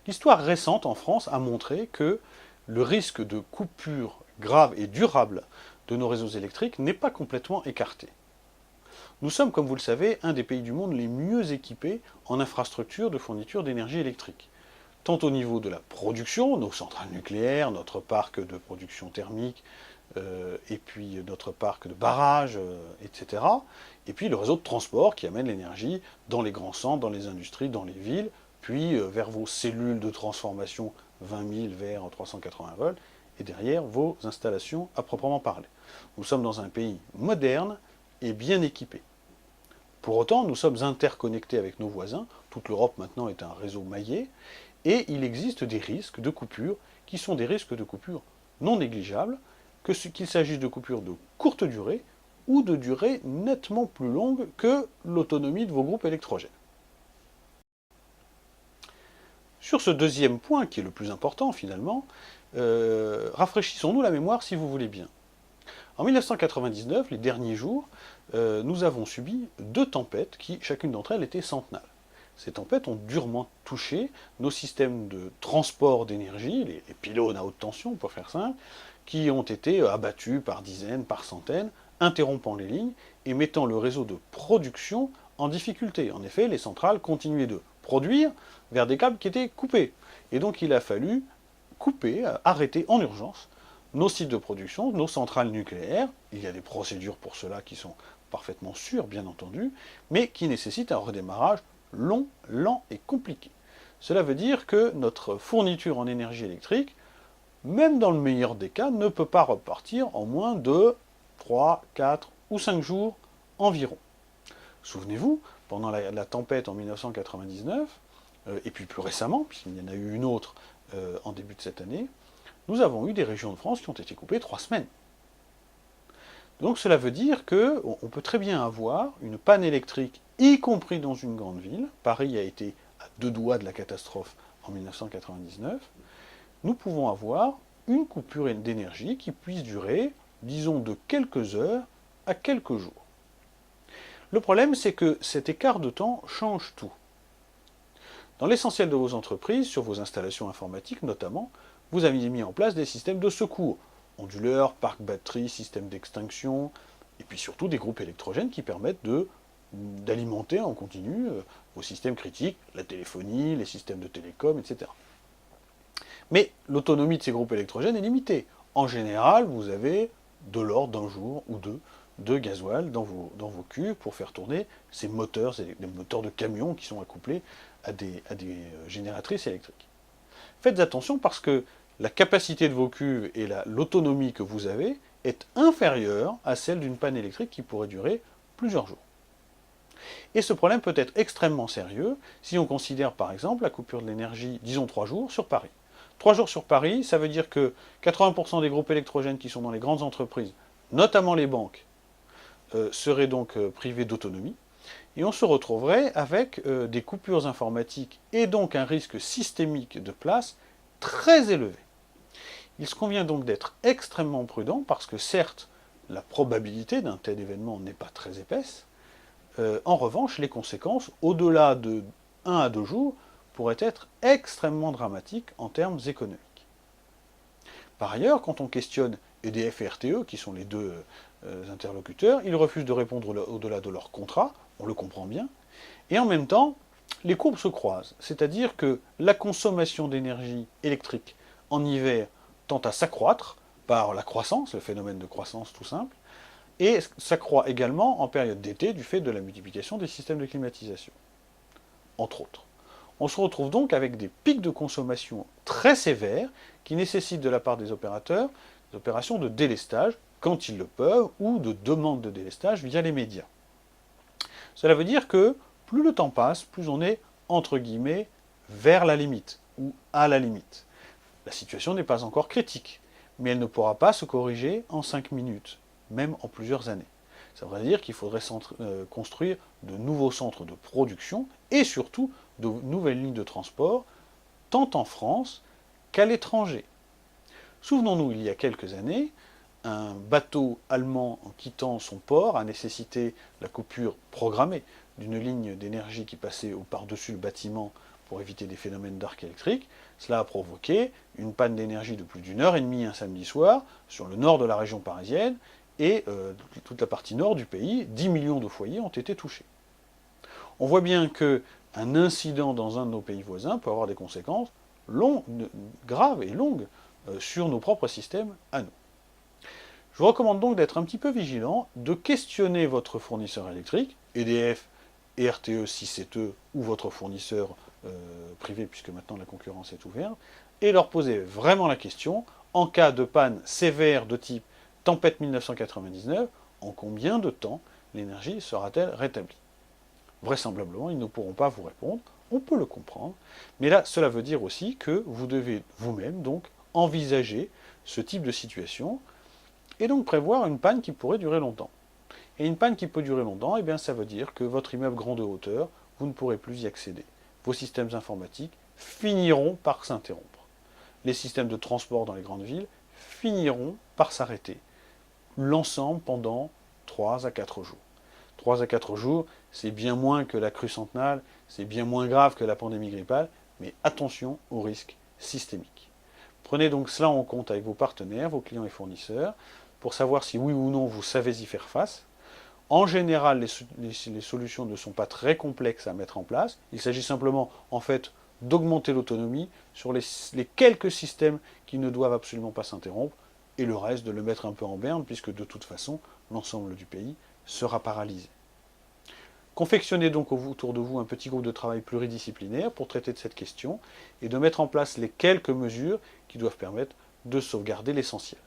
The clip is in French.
L'histoire récente en France a montré que le risque de coupure grave et durable de nos réseaux électriques n'est pas complètement écarté. Nous sommes, comme vous le savez, un des pays du monde les mieux équipés en infrastructures de fourniture d'énergie électrique. Tant au niveau de la production, nos centrales nucléaires, notre parc de production thermique, et puis notre parc de barrages, etc. Et puis le réseau de transport qui amène l'énergie dans les grands centres, dans les industries, dans les villes, puis vers vos cellules de transformation 20 000 vers 380 volts, et derrière vos installations à proprement parler. Nous sommes dans un pays moderne et bien équipé. Pour autant, nous sommes interconnectés avec nos voisins. Toute l'Europe maintenant est un réseau maillé. Et il existe des risques de coupure qui sont des risques de coupure non négligeables, qu'il s'agisse de coupures de courte durée ou de durée nettement plus longue que l'autonomie de vos groupes électrogènes. Sur ce deuxième point, qui est le plus important finalement, rafraîchissons-nous la mémoire si vous voulez bien. En 1999, les derniers jours, nous avons subi deux tempêtes qui, chacune d'entre elles, était centenale. Ces tempêtes ont durement touché nos systèmes de transport d'énergie, les pylônes à haute tension pour faire simple, qui ont été abattus par dizaines, par centaines, interrompant les lignes et mettant le réseau de production en difficulté. En effet, les centrales continuaient de produire vers des câbles qui étaient coupés. Et donc il a fallu couper, arrêter en urgence nos sites de production, nos centrales nucléaires. Il y a des procédures pour cela qui sont parfaitement sûres, bien entendu, mais qui nécessitent un redémarrage long, lent et compliqué. Cela veut dire que notre fourniture en énergie électrique, même dans le meilleur des cas, ne peut pas repartir en moins de 3, 4 ou 5 jours environ. Souvenez-vous, pendant la tempête en 1999, et puis plus récemment, puisqu'il y en a eu une autre en début de cette année, nous avons eu des régions de France qui ont été coupées 3 semaines. Donc cela veut dire qu'on peut très bien avoir une panne électrique, y compris dans une grande ville. Paris a été à deux doigts de la catastrophe en 1999. Nous pouvons avoir une coupure d'énergie qui puisse durer, disons, de quelques heures à quelques jours. Le problème, c'est que cet écart de temps change tout. Dans l'essentiel de vos entreprises, sur vos installations informatiques notamment, vous avez mis en place des systèmes de secours, onduleurs, parcs batteries, systèmes d'extinction, et puis surtout des groupes électrogènes qui permettent d'alimenter en continu vos systèmes critiques, la téléphonie, les systèmes de télécom, etc. Mais l'autonomie de ces groupes électrogènes est limitée. En général, vous avez de l'ordre d'un jour ou deux de gasoil dans vos cuves pour faire tourner ces moteurs, des moteurs de camions qui sont accouplés à des génératrices électriques. Faites attention parce que la capacité de vos cuves et l'autonomie que vous avez est inférieure à celle d'une panne électrique qui pourrait durer plusieurs jours. Et ce problème peut être extrêmement sérieux si on considère par exemple la coupure de l'énergie, disons 3 jours, sur Paris. 3 jours sur Paris, ça veut dire que 80% des groupes électrogènes qui sont dans les grandes entreprises, notamment les banques, seraient donc privés d'autonomie. Et on se retrouverait avec des coupures informatiques et donc un risque systémique de place très élevé. Il se convient donc d'être extrêmement prudent parce que certes, la probabilité d'un tel événement n'est pas très épaisse. En revanche, les conséquences, au-delà de 1 à 2 jours, pourraient être extrêmement dramatiques en termes économiques. Par ailleurs, quand on questionne EDF et RTE, qui sont les deux interlocuteurs, ils refusent de répondre au-delà de leur contrat, on le comprend bien, et en même temps, les courbes se croisent, c'est-à-dire que la consommation d'énergie électrique en hiver tend à s'accroître par la croissance, le phénomène de croissance tout simple, et s'accroît également en période d'été du fait de la multiplication des systèmes de climatisation, entre autres. On se retrouve donc avec des pics de consommation très sévères qui nécessitent de la part des opérateurs des opérations de délestage, quand ils le peuvent, ou de demande de délestage via les médias. Cela veut dire que plus le temps passe, plus on est, entre guillemets, vers la limite, ou à la limite. La situation n'est pas encore critique, mais elle ne pourra pas se corriger en 5 minutes, même en plusieurs années. Ça veut dire qu'il faudrait construire de nouveaux centres de production et surtout de nouvelles lignes de transport, tant en France qu'à l'étranger. Souvenons-nous, il y a quelques années, un bateau allemand, en quittant son port, a nécessité la coupure programmée d'une ligne d'énergie qui passait par-dessus le bâtiment pour éviter des phénomènes d'arc électrique. Cela a provoqué une panne d'énergie de plus d'une heure et demie un samedi soir sur le nord de la région parisienne et toute la partie nord du pays. 10 millions de foyers ont été touchés. On voit bien qu'un incident dans un de nos pays voisins peut avoir des conséquences graves et longues sur nos propres systèmes à nous. Je vous recommande donc d'être un petit peu vigilant, de questionner votre fournisseur électrique, EDF et RTE si c'est eux, ou votre fournisseur privé, puisque maintenant la concurrence est ouverte, et leur poser vraiment la question, en cas de panne sévère de type tempête 1999, en combien de temps l'énergie sera-t-elle rétablie? Vraisemblablement, ils ne pourront pas vous répondre, on peut le comprendre, mais là, cela veut dire aussi que vous devez vous-même donc envisager ce type de situation, et donc prévoir une panne qui pourrait durer longtemps. Et une panne qui peut durer longtemps, eh bien ça veut dire que votre immeuble grand de hauteur, vous ne pourrez plus y accéder. Vos systèmes informatiques finiront par s'interrompre. Les systèmes de transport dans les grandes villes finiront par s'arrêter. L'ensemble pendant 3 à 4 jours. 3 à 4 jours, c'est bien moins que la crue centenale, c'est bien moins grave que la pandémie grippale, mais attention aux risques systémiques. Prenez donc cela en compte avec vos partenaires, vos clients et fournisseurs, pour savoir si oui ou non vous savez y faire face. En général, les solutions ne sont pas très complexes à mettre en place. Il s'agit simplement, en fait, d'augmenter l'autonomie sur les quelques systèmes qui ne doivent absolument pas s'interrompre, et le reste de le mettre un peu en berne, puisque de toute façon, l'ensemble du pays sera paralysé. Confectionnez donc autour de vous un petit groupe de travail pluridisciplinaire pour traiter de cette question, et de mettre en place les quelques mesures qui doivent permettre de sauvegarder l'essentiel.